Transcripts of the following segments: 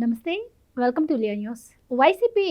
నమస్తే, welcome to Liya news. YCP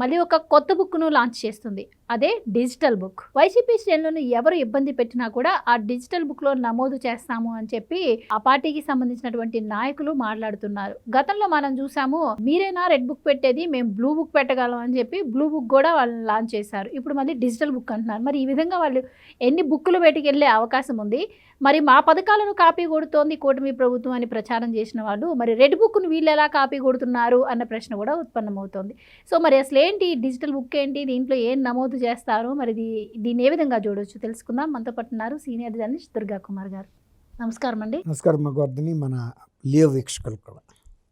మళ్ళీ ఒక కొత్త బుక్ను లాంచ్ చేస్తుంది. అదే డిజిటల్ బుక్. వైసీపీ శ్రేణులను ఎవరు ఇబ్బంది పెట్టినా కూడా ఆ డిజిటల్ బుక్లో నమోదు చేస్తాము అని చెప్పి ఆ పార్టీకి సంబంధించినటువంటి నాయకులు మాట్లాడుతున్నారు. గతంలో మనం చూసాము, మీరేనా రెడ్ బుక్ పెట్టేది, మేము బ్లూ బుక్ పెట్టగలం అని చెప్పి బ్లూ బుక్ కూడా వాళ్ళు లాంచ్ చేశారు. ఇప్పుడు మళ్ళీ డిజిటల్ బుక్ అంటున్నారు. మరి ఈ విధంగా వాళ్ళు ఎన్ని బుక్కులు పెట్టుకెళ్లే అవకాశం ఉంది? మరి మా పథకాలను కాపీ కొడుతోంది కూటమి ప్రభుత్వం అని ప్రచారం చేసిన వాళ్ళు, మరి రెడ్ బుక్ను వీళ్ళు ఎలా కాపీ కొడుతున్నారు అన్న ప్రశ్న కూడా ఉత్పన్నమవుతోంది. సో మరి అసలు ఏంటి డిజిటల్ బుక్ ఏంటి, దీంట్లో ఏం నమోదు చేస్తారు, మరి దీన్ని ఏ విధంగా చూడొచ్చు తెలుసుకుందాం. మనతో పాటు ఉన్నారు సీనియర్ జర్నలిస్ట్ దుర్గా కుమార్ గారు. నమస్కారం అండి. నమస్కారం గోవర్ధని, మన లియో వీక్షకులు కూడా.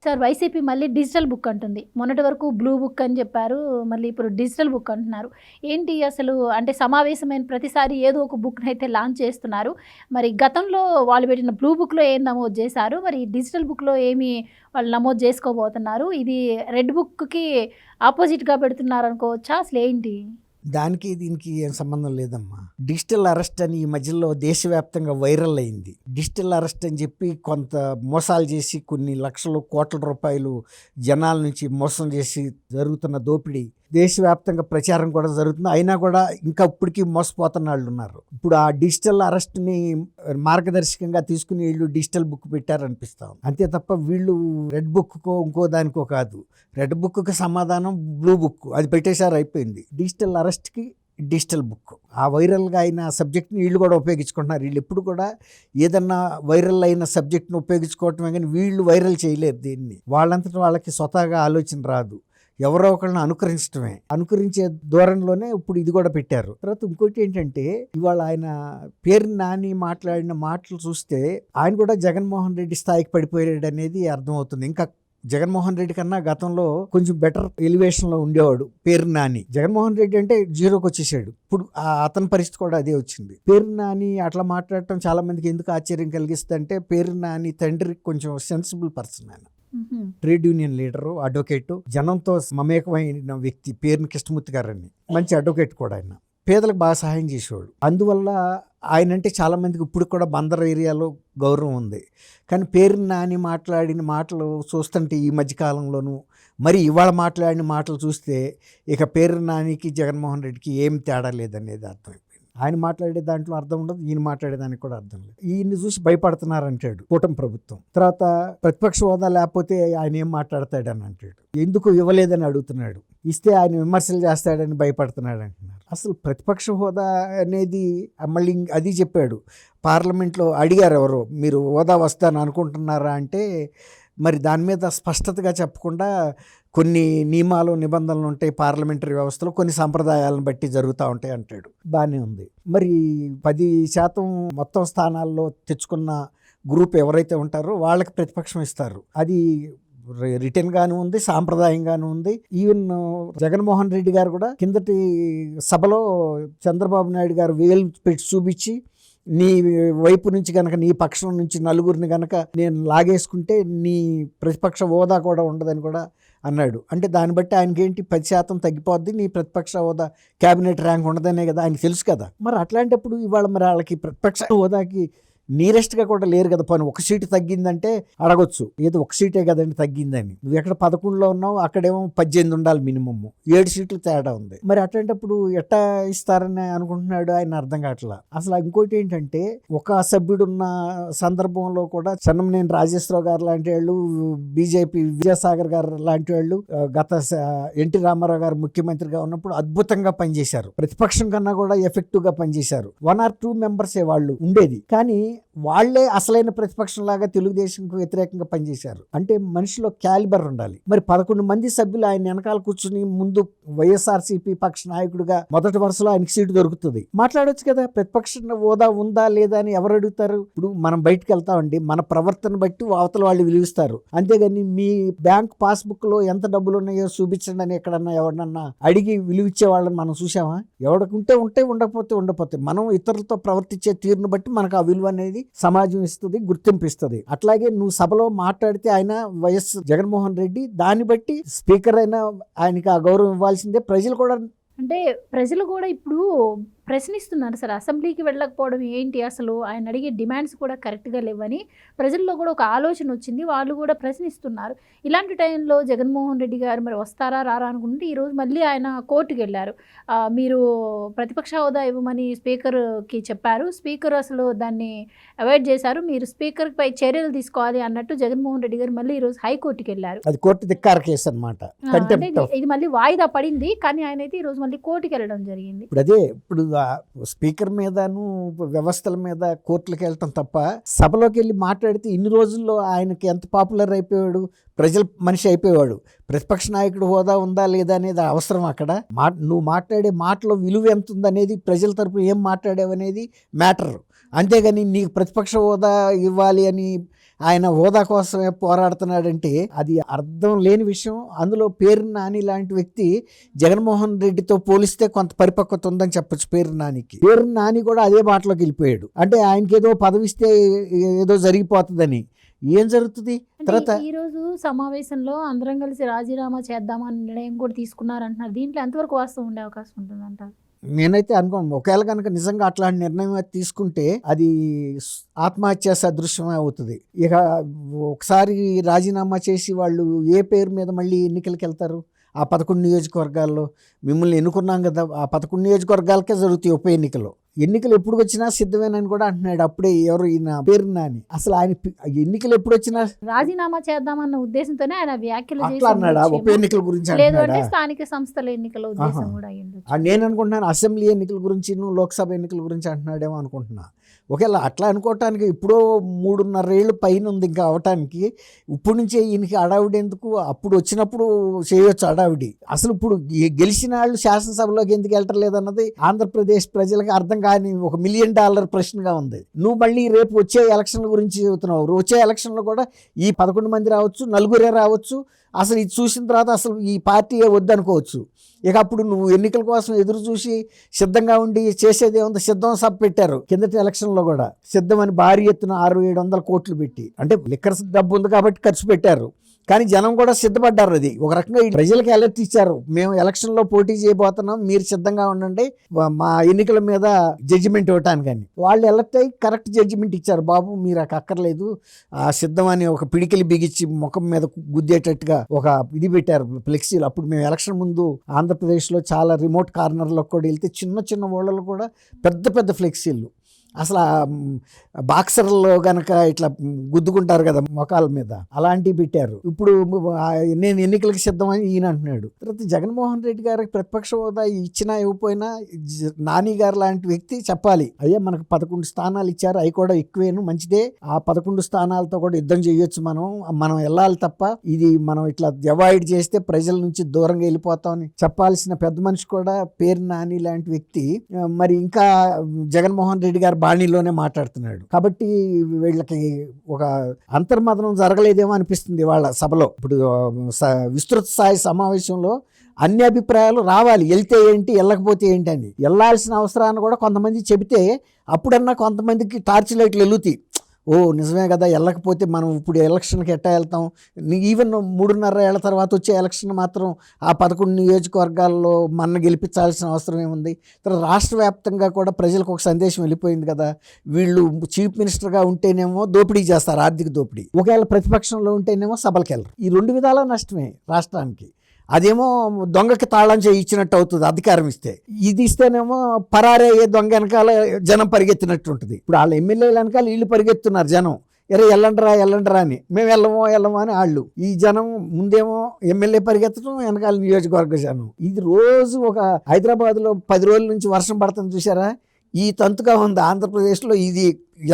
సార్, వైసీపీ మళ్ళీ డిజిటల్ బుక్ అంటుంది. మొన్నటి వరకు బ్లూ బుక్ అని చెప్పారు, మళ్ళీ ఇప్పుడు డిజిటల్ బుక్ అంటున్నారు. ఏంటి అసలు? అంటే సమావేశమైన ప్రతిసారి ఏదో ఒక బుక్ని అయితే లాంచ్ చేస్తున్నారు. మరి గతంలో వాళ్ళు పెట్టిన బ్లూ బుక్లో ఏం నమోదు చేశారు, మరి డిజిటల్ బుక్లో ఏమి వాళ్ళు నమోదు చేసుకోబోతున్నారు? ఇది రెడ్ బుక్కి ఆపోజిట్గా పెడుతున్నారు అనుకోవచ్చా? అసలు ఏంటి? దీనికి ఏం సంబంధం లేదమ్మా. డిజిటల్ అరెస్ట్ అని ఈ మధ్యలో దేశవ్యాప్తంగా వైరల్ అయింది. డిజిటల్ అరెస్ట్ అని చెప్పి కొంత మోసాలు చేసి కొన్ని లక్షలు కోట్ల రూపాయలు జనాల నుంచి మోసం చేసి జరుగుతున్న దోపిడీ దేశవ్యాప్తంగా ప్రచారం కూడా జరుగుతుంది. అయినా కూడా ఇంకా ఇప్పటికీ మోసపోతున్న వాళ్ళు ఉన్నారు. ఇప్పుడు ఆ డిజిటల్ అరెస్ట్ని మార్గదర్శకంగా తీసుకుని వీళ్ళు డిజిటల్ బుక్ పెట్టారనిపిస్తాం. అంతే తప్ప వీళ్ళు రెడ్ బుక్కో ఇంకో దానికో కాదు. రెడ్ బుక్కి సమాధానం బ్లూ బుక్, అది పెట్టేశారు, అయిపోయింది. డిజిటల్ అరెస్ట్కి డిజిటల్ బుక్, ఆ వైరల్గా అయిన సబ్జెక్ట్ని వీళ్ళు కూడా ఉపయోగించుకుంటున్నారు. వీళ్ళు ఎప్పుడు కూడా ఏదన్నా వైరల్ అయిన సబ్జెక్ట్ని ఉపయోగించుకోవటమే కానీ వీళ్ళు వైరల్ చేయలేరు దీన్ని. వాళ్ళంతటా వాళ్ళకి స్వతహాగా ఆలోచన రాదు, ఎవరో ఒకళ్ళని అనుకరించడమే. అనుకరించే ధోరణిలోనే ఇప్పుడు ఇది కూడా పెట్టారు. తర్వాత ఇంకోటి ఏంటంటే, ఇవాళ ఆయన పేరు నాని మాట్లాడిన మాటలు చూస్తే ఆయన కూడా జగన్మోహన్ రెడ్డి స్థాయికి పడిపోయాడు అనేది అర్థమవుతుంది. ఇంకా జగన్మోహన్ రెడ్డి కన్నా గతంలో కొంచెం బెటర్ ఎలివేషన్లో ఉండేవాడు పేరు నాని. జగన్మోహన్ రెడ్డి అంటే జీరోకి వచ్చేసాడు. ఇప్పుడు అతని పరిస్థితి కూడా అదే వచ్చింది. పేరు నాని అట్లా మాట్లాడటం చాలా మందికి ఎందుకు ఆశ్చర్యం కలిగిస్తుంది అంటే, పేరు నాని తండ్రి కొంచెం సెన్సిబుల్ పర్సన్. ఆయన ట్రేడ్ యూనియన్ లీడరు, అడ్వకేటు, జనంతో మమేకమైన వ్యక్తి పేరుని కృష్ణమూర్తి గారని. మంచి అడ్వకేట్ కూడా ఆయన. పేదలకు బాగా సహాయం చేసేవాడు. అందువల్ల ఆయన అంటే చాలా మందికి ఇప్పుడు కూడా బందర్ ఏరియాలో గౌరవం ఉంది. కానీ పేరు నాని మాట్లాడిన మాటలు చూస్తుంటే ఈ మధ్యకాలంలోనూ, మరి ఇవాళ మాట్లాడిన మాటలు చూస్తే ఇక పేరు నానికి జగన్మోహన్ రెడ్డికి ఏం తేడా లేదనేది అర్థమైంది. ఆయన మాట్లాడే దాంట్లో అర్థం ఉండదు, ఈయన మాట్లాడేదానికి కూడా అర్థం లేదు. ఈయన్ని చూసి భయపడుతున్నారంటాడు కూటమి ప్రభుత్వం. తర్వాత ప్రతిపక్ష హోదా లేకపోతే ఆయన ఏం మాట్లాడతాడని అంటాడు. ఎందుకు ఇవ్వలేదని అడుగుతున్నాడు. ఇస్తే ఆయన విమర్శలు చేస్తాడని భయపడుతున్నాడు అంటున్నారు. అసలు ప్రతిపక్ష హోదా అనేది మళ్ళీ అది చెప్పాడు. పార్లమెంట్లో అడిగారు ఎవరో, మీరు హోదా వస్తాను అనుకుంటున్నారా అంటే, మరి దాని మీద స్పష్టతగా చెప్పకుండా కొన్ని నియమాలు నిబంధనలు ఉంటాయి పార్లమెంటరీ వ్యవస్థలో, కొన్ని సంప్రదాయాలను బట్టి జరుగుతూ ఉంటాయి అంటాడు. బాగానే ఉంది. మరి 10% మొత్తం స్థానాల్లో తెచ్చుకున్న గ్రూప్ ఎవరైతే ఉంటారో వాళ్ళకి ప్రతిపక్షం ఇస్తారు. అది రిటర్న్గాను ఉంది, సాంప్రదాయంగాను ఉంది. ఈవెన్ జగన్మోహన్ రెడ్డి గారు కూడా కిందటి సభలో చంద్రబాబు నాయుడు గారు వేలు పెట్టి చూపించి, నీ వైపు నుంచి కనుక, నీ పక్షం నుంచి నలుగురిని కనుక నేను లాగేసుకుంటే నీ ప్రతిపక్ష హోదా కూడా ఉండదని కూడా అన్నాడు. అంటే దాన్ని బట్టి ఆయనకేంటి 10% తగ్గిపోద్ది, నీ ప్రతిపక్ష హోదా క్యాబినెట్ ర్యాంక్ ఉండదనే కదా ఆయనకి తెలుసు కదా. మరి అట్లాంటప్పుడు ఇవాళ మరి వాళ్ళకి ప్రతిపక్ష హోదాకి నీరెస్ట్గా కూడా లేరు కదా. పని ఒక సీటు తగ్గిందంటే అడగొచ్చు, ఏదో ఒక సీటే కదండి తగ్గిందని. నువ్వు ఎక్కడ 11లో ఉన్నావు, అక్కడేమో 18 ఉండాలి మినిమమ్, 7 సీట్లు తేడా ఉంది. మరి అట్లాంటప్పుడు ఎట్టా ఇస్తారని అనుకుంటున్నాడు ఆయన, అర్థం కావట్లా. అసలు ఇంకోటి ఏంటంటే, ఒక సభ్యుడు ఉన్న సందర్భంలో కూడా చెన్నమనేని రాజేశ్వరరావు గారు లాంటి వాళ్ళు, బీజేపీ విజయసాగర్ గారు లాంటి వాళ్ళు గత ఎన్టీ రామారావు గారు ముఖ్యమంత్రిగా ఉన్నప్పుడు అద్భుతంగా పనిచేశారు. ప్రతిపక్షం కన్నా కూడా ఎఫెక్టివ్గా పనిచేశారు. 1 or 2 మెంబర్సే వాళ్ళు ఉండేది, కానీ వాళ్లే అసలైన ప్రతిపక్షం లాగా తెలుగుదేశంకు వ్యతిరేకంగా పనిచేశారు. అంటే మనిషిలో క్యాలిబర్ ఉండాలి. మరి 11 మంది సభ్యులు ఆయన వెనకాల కూర్చుని ముందు వైఎస్ఆర్సీపీ పక్ష నాయకుడిగా మొదటి వరుసలో ఆయనకి సీటు దొరుకుతుంది, మాట్లాడొచ్చు కదా. ప్రతిపక్ష హోదా ఉందా లేదా అని ఎవరు అడుగుతారు? ఇప్పుడు మనం బయటకు వెళ్తామండి, మన ప్రవర్తన బట్టి అవతల వాళ్ళు విలువిస్తారు. అంతేగాని మీ బ్యాంక్ పాస్బుక్ లో ఎంత డబ్బులు ఉన్నాయో చూపించండి అని ఎక్కడన్నా ఎవరినన్నా అడిగి విలువిచ్చే వాళ్ళని మనం చూసామా? ఎవడకుంటే ఉంటే, ఉండకపోతే ఉండకపోతే. మనం ఇతరులతో ప్రవర్తించే తీరును బట్టి మనకు ఆ విలువ అనేది సమాజం ఇస్తుంది, గుర్తింపు ఇస్తుంది. అట్లాగే నువ్వు సభలో మాట్లాడితే ఆయన వైఎస్ జగన్మోహన్ రెడ్డి, దాన్ని బట్టి స్పీకర్ అయినా ఆయనకి ఆ గౌరవం ఇవ్వాల్సిందే. ప్రజలు కూడా అంటే ప్రజలు కూడా ఇప్పుడు ప్రశ్నిస్తున్నారు సార్. అసెంబ్లీకి వెళ్ళకపోవడం ఏంటి అసలు? ఆయన అడిగే డిమాండ్స్ కూడా కరెక్ట్‌గా లేవని ప్రజల్లో కూడా ఒక ఆలోచన వచ్చింది. వాళ్ళు కూడా ప్రశ్నిస్తున్నారు. ఇలాంటి టైంలో జగన్మోహన్ రెడ్డి గారు మరి వస్తారా? రారా? అనుకుంటే ఈరోజు మళ్ళీ ఆయన కోర్టుకెళ్లారు. మీరు ప్రతిపక్ష హోదా ఇవ్వమని స్పీకర్‌కి చెప్పారు. స్పీకర్ అసలు దాన్ని అవాయిడ్ చేశారు. మీరు స్పీకర్‌పై చర్యలు తీసుకోవాలి అన్నట్టు జగన్మోహన్ రెడ్డి గారు మళ్ళీ ఈరోజు హైకోర్టుకెళ్లారు. అది కోర్టు ధిక్కార కేసు అన్నమాట. అంటే ఇది మళ్ళీ వాయిదా పడింది. కానీ ఆయనైతే ఈరోజు మళ్ళీ కోర్టుకెళ్ళడం జరిగింది. ఇప్పుడు స్పీకర్ మీదను వ్యవస్థల మీద కోర్టులకు వెళ్ళటం తప్ప సభలోకి వెళ్ళి మాట్లాడితే ఇన్ని రోజుల్లో ఆయనకి ఎంత పాపులర్ అయిపోయాడు, ప్రజల మనిషి అయిపోయాడు. ప్రతిపక్ష నాయకుడు హోదా ఉందా లేదా అనేది అవసరం అక్కడ. నువ్వు మాట్లాడే మాటలో విలువ ఎంత ఉందనేది, ప్రజల తరపున ఏం మాట్లాడావనేది మ్యాటర్. అంతేగాని నీకు ప్రతిపక్ష హోదా ఇవ్వాలి అని ఆయన హోదా కోసమే పోరాడుతున్నాడంటే అది అర్థం లేని విషయం. అందులో పేరు నాని లాంటి వ్యక్తి జగన్మోహన్ రెడ్డితో పోలిస్తే కొంత పరిపక్వత ఉందని చెప్పొచ్చు. పేరు నాని కూడా అదే బాటలోకి వెళ్ళిపోయాడు. అంటే ఆయనకి ఏదో పదవిస్తే ఏదో జరిగిపోతుందని. ఏం జరుగుతుంది? తర్వాత ఈ రోజు సమావేశంలో అందరం కలిసి రాజీనామా చేద్దామని నిర్ణయం కూడా తీసుకున్నారంటున్నారు. దీంట్లో ఎంతవరకు వాస్తవం ఉండే అవకాశం ఉంటుందంటారు? నేనైతే అనుకోను. ఒకవేళ కనుక నిజంగా అట్లాంటి నిర్ణయం తీసుకుంటే అది ఆత్మహత్య సదృశ్యమే అవుతుంది. ఇక ఒకసారి రాజీనామా చేసి వాళ్ళు ఏ పేరు మీద మళ్ళీ ఎన్నికలకు వెళ్తారు? ఆ 11 నియోజకవర్గాల్లో మిమ్మల్ని ఎన్నుకున్నాం కదా, ఆ 11 నియోజకవర్గాలకే జరుగుతాయి ఉప ఎన్నికలు. ఎన్నికలు ఎప్పుడు వచ్చినా సిద్ధమేనని కూడా అంటున్నాడు. అప్పుడే ఎవరు ఈయన పేరు నాని. అసలు ఆయన ఎన్నికలు ఎప్పుడు వచ్చినా రాజీనామా చేద్దామన్న ఉద్దేశంతోనే ఆయన వ్యాఖ్యలు అట్లా అన్నాడా? ఉప ఎన్నికల గురించి లేదు అంటే స్థానిక సంస్థల ఎన్నికల ఉద్దేశం కూడా అయ్యింది. నేను అనుకుంటున్నాను అసెంబ్లీ ఎన్నికల గురించి, లోక్సభ ఎన్నికల గురించి అంటున్నాడేమో అనుకుంటున్నా. ఒకవేళ అట్లా అనుకోవటానికి ఇప్పుడో 3.5 ఏళ్ళు పైన ఉంది ఇంకా అవటానికి. ఇప్పుడు నుంచే ఈయనకి అడావిడి ఎందుకు? అప్పుడు వచ్చినప్పుడు చేయొచ్చు అడావిడి. అసలు ఇప్పుడు గెలిచిన వాళ్ళు శాసనసభలోకి ఎందుకు వెళ్ళటలేదన్నది ఆంధ్రప్రదేశ్ ప్రజలకు అర్థం కాని ఒక $1 మిలియన్ ప్రశ్నగా ఉంది. నువ్వు మళ్ళీ రేపు వచ్చే ఎలక్షన్ల గురించి చెబుతున్నావు. వచ్చే ఎలక్షన్లో కూడా ఈ 11 మంది రావచ్చు, 4 రావచ్చు. అసలు ఇది చూసిన తర్వాత అసలు ఈ పార్టీ వద్దనుకోవచ్చు. ఇక అప్పుడు నువ్వు ఎన్నికల కోసం ఎదురు చూసి సిద్ధంగా ఉండి చేసేది ఏముంది? సిద్ధం సభ పెట్టారు కిందటి ఎలక్షన్లో కూడా. సిద్ధమని భారీ ఎత్తున 600-700 కోట్లు పెట్టి, అంటే లిక్కర్ డబ్బు ఉంది కాబట్టి ఖర్చు పెట్టారు. కానీ జనం కూడా సిద్ధపడ్డారు. అది ఒక రకంగా ప్రజలకు అలర్ట్ ఇచ్చారు. మేము ఎలక్షన్లో పోటీ చేయబోతున్నాం, మీరు సిద్ధంగా ఉండండి మా ఎన్నికల మీద జడ్జిమెంట్ ఇవ్వటానికి అని. వాళ్ళు అలర్ట్ అయ్యి కరెక్ట్ జడ్జిమెంట్ ఇచ్చారు. బాబు మీరు అక్కర్లేదు, ఆ సిద్ధం అని ఒక పిడికిలి బిగించి ముఖం మీద గుద్దేటట్టుగా ఒక ఇది పెట్టారు, ఫ్లెక్సీలు. అప్పుడు మేము ఎలక్షన్ ముందు ఆంధ్రప్రదేశ్లో చాలా రిమోట్ కార్నర్లో కూడా వెళ్తే చిన్న ఊళ్ళలో కూడా పెద్ద ఫ్లెక్సీలు. అసలు బాక్సర్లో గనక ఇట్లా గుద్దుకుంటారు కదా మొఖాల మీద, అలాంటివి పెట్టారు. ఇప్పుడు నేను ఎన్నికలకు సిద్ధమని ఈయన అంటున్నాడు. తర్వాత జగన్మోహన్ రెడ్డి గారికి ప్రతిపక్ష హోదా ఇచ్చినా ఇవ్వకపోయినా నాని గారు లాంటి వ్యక్తి చెప్పాలి, అయ్యా మనకు 11 స్థానాలు ఇచ్చారు, అవి కూడా ఎక్కువేను, మంచిదే. ఆ 11 స్థానాలతో కూడా యుద్ధం చేయొచ్చు, మనం వెళ్ళాలి తప్ప ఇది మనం ఇట్లా అవాయిడ్ చేస్తే ప్రజల నుంచి దూరంగా వెళ్ళిపోతామని చెప్పాల్సిన పెద్ద మనిషి కూడా పేరు నాని లాంటి వ్యక్తి మరి ఇంకా జగన్మోహన్ రెడ్డి గారు బాణీలోనే మాట్లాడుతున్నాడు. కాబట్టి వీళ్ళకి ఒక అంతర్మదనం జరగలేదేమో అనిపిస్తుంది వాళ్ళ సభలో. ఇప్పుడు విస్తృత స్థాయి సమావేశంలో అన్ని అభిప్రాయాలు రావాలి, వెళ్తే ఏంటి వెళ్ళకపోతే ఏంటి అని. వెళ్ళాల్సిన అవసరాన్ని కూడా కొంతమంది చెబితే అప్పుడన్నా కొంతమందికి టార్చ్ లైట్లు వెలుగుతాయి. ఓ నిజమే కదా, వెళ్ళకపోతే మనం ఇప్పుడు ఎలక్షన్కి ఎట్టా వెళ్తాం. ఈవెన్ 3.5 ఏళ్ల తర్వాత వచ్చే ఎలక్షన్ మాత్రం ఆ 11 నియోజకవర్గాల్లో మన గెలిపించాల్సిన అవసరం ఏముంది? తర్వాత రాష్ట్ర వ్యాప్తంగా కూడా ప్రజలకు ఒక సందేశం వెళ్ళిపోయింది కదా, వీళ్ళు చీఫ్ మినిస్టర్గా ఉంటేనేమో దోపిడీ చేస్తారు, ఆర్థిక దోపిడీ. ఒకవేళ ప్రతిపక్షంలో ఉంటేనేమో సభలకు వెళ్ళరు. ఈ 2 విధాల నష్టమే రాష్ట్రానికి. అదేమో దొంగకి తాళం చేయించినట్టు అవుతుంది అధికారం ఇస్తే. ఇది ఇస్తేనేమో పరారే దొంగ వెనకాల జనం పరిగెత్తినట్టు ఉంటుంది. ఇప్పుడు వాళ్ళ ఎమ్మెల్యేల వెనకాల వీళ్ళు పరిగెత్తున్నారు జనం, వెళ్ళండిరా అని. మేము వెళ్ళమో అని వాళ్ళు. ఈ జనం ముందేమో ఎమ్మెల్యే పరిగెత్తడం, వెనకాల నియోజకవర్గ జనం. ఇది రోజు ఒక హైదరాబాద్లో 10 రోజుల నుంచి వర్షం పడుతుంది చూసారా, ఈ తంతుగా ఉంది ఆంధ్రప్రదేశ్లో. ఇది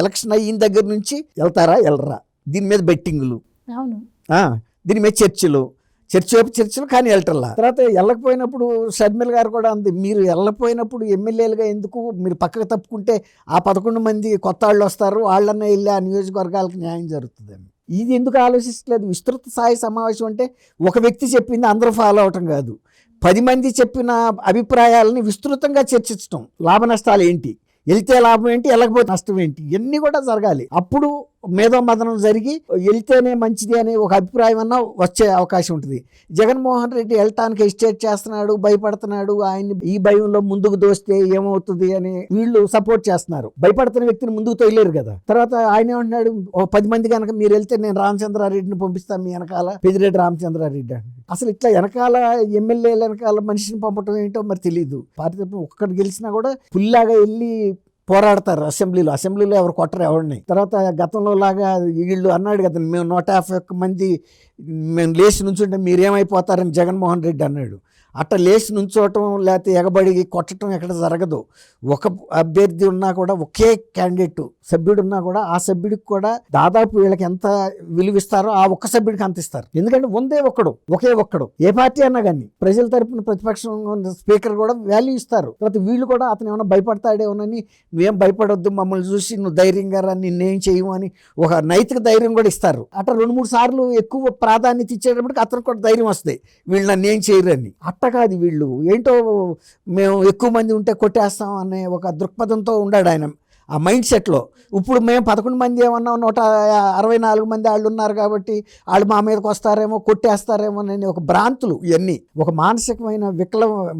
ఎలక్షన్ అయిన దగ్గర నుంచి వెళ్తారా వెళ్ళరా, దీని మీద బెట్టింగులు, దీని మీద చర్చలు కానీ వెళ్ళటల్లా. తర్వాత వెళ్ళకపోయినప్పుడు షర్మిల గారు కూడా అంది, మీరు వెళ్ళకపోయినప్పుడు ఎమ్మెల్యేలుగా ఎందుకు, మీరు పక్కకు తప్పుకుంటే ఆ 11 మంది కొత్త వాళ్ళు వస్తారు, వాళ్ళన్నా వెళ్ళి ఆ నియోజకవర్గాలకు న్యాయం జరుగుతుందని. ఇది ఎందుకు ఆలోచిస్తలేదు? విస్తృత స్థాయి సమావేశం అంటే ఒక వ్యక్తి చెప్పింది అందరూ ఫాలో అవటం కాదు, 10 మంది చెప్పిన అభిప్రాయాలని విస్తృతంగా చర్చించడం. లాభ నష్టాలు ఏంటి, వెళ్తే లాభం ఏంటి, వెళ్ళకపోతే నష్టం ఏంటి, ఇవన్నీ కూడా జరగాలి. అప్పుడు మేధోమథనం జరిగి వెళ్తేనే మంచిది అనే ఒక అభిప్రాయం అన్న వచ్చే అవకాశం ఉంటుంది. జగన్మోహన్ రెడ్డి వెళ్ళటానికి ఎస్టేట్ చేస్తున్నాడు, భయపడుతున్నాడు, ఆయన్ని ఈ భయంలో ముందుకు దోస్తే ఏమవుతుంది అని వీళ్ళు సపోర్ట్ చేస్తున్నారు. భయపడుతున్న వ్యక్తిని ముందుకు తోయలేరు కదా. తర్వాత ఆయన ఏమంటున్నాడు, ఓ 10 మంది కనుక మీరు వెళ్తే నేను రామచంద్రారెడ్డిని పంపిస్తాను మీ వెనకాల, పెద్దిరెడ్డి రామచంద్రారెడ్డి అని. అసలు ఇట్లా వెనకాల ఎమ్మెల్యేల వెనకాల మనిషిని పంపటం ఏంటో మరి తెలియదు. పార్టీ తరపున ఒక్కటి గెలిచినా కూడా పుల్లాగా వెళ్ళి పోరాడతారు అసెంబ్లీలో ఎవరు కొట్టరు ఎవరిని. తర్వాత గతంలో లాగా వీళ్ళు అన్నాడు కదా, మేము 151 మంది మేము లేచి నుంచుంటే మీరేమైపోతారని జగన్మోహన్ రెడ్డి అన్నాడు. అట్లా లేచి నుంచోవటం లేకపోతే ఎగబడి కొట్టడం ఎక్కడ జరగదు. ఒక అభ్యర్థి ఉన్నా కూడా, ఒకే క్యాండిడేట్ సభ్యుడు ఉన్నా కూడా ఆ సభ్యుడికి కూడా దాదాపు వీళ్ళకి ఎంత విలువిస్తారో ఆ ఒక్క సభ్యుడికి అంత ఇస్తారు. ఎందుకంటే ఒకే ఒక్కడు ఏ పార్టీ అన్నా కానీ ప్రజల తరపున ప్రతిపక్షం స్పీకర్ కూడా వాల్యూ ఇస్తారు. తర్వాత వీళ్ళు కూడా అతను ఏమైనా భయపడతాడేమోనని, నువ్వేం భయపడొద్దు, మమ్మల్ని చూసి నువ్వు ధైర్యంగా రా, నిన్నేం చేయము అని ఒక నైతిక ధైర్యం కూడా ఇస్తారు. అట్లా 2-3 సార్లు ఎక్కువ ప్రాధాన్యత ఇచ్చేటప్పటికి అతనికి కూడా ధైర్యం వస్తాయి, వీళ్ళు నన్ను ఏం చేయరని. అట్ట కాదు, వీళ్ళు ఏంటో మేము ఎక్కువ మంది ఉంటే కొట్టేస్తాం అనే ఒక దృక్పథంతో ఉన్నాడు ఆయన ఆ మైండ్ సెట్లో. ఇప్పుడు మేము 11 మంది ఏమన్నా 164 మంది వాళ్ళు ఉన్నారు కాబట్టి వాళ్ళు మా మీదకి వస్తారేమో, కొట్టేస్తారేమో అని ఒక భ్రాంతులు. ఇవన్నీ ఒక మానసికమైన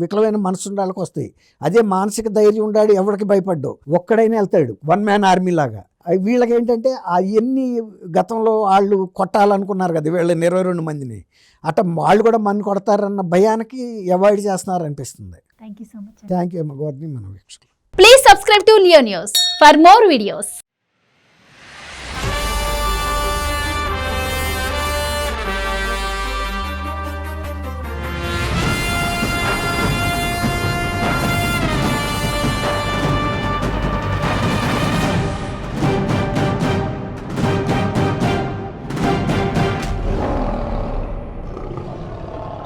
వికలమైన మనసు ఉండాలకు వస్తాయి. అదే మానసిక ధైర్యం ఉండాడు, ఎవరికి భయపడ్డావు, ఒక్కడైనా వెళ్తాడు, 1 మ్యాన్ ఆర్మీ లాగా. వీళ్ళకి ఏంటంటే అవన్నీ గతంలో వాళ్ళు కొట్టాలనుకున్నారు కదా వీళ్ళని 22 మందిని, అట్లా వాళ్ళు కూడా మన కొడతారన్న భయానికి అవాయిడ్ చేస్తున్నారు అనిపిస్తుంది. Thank you so much. Thank you అమ్మ గౌర్ని మన వీక్షకులు. Please subscribe to Leo News for more videos.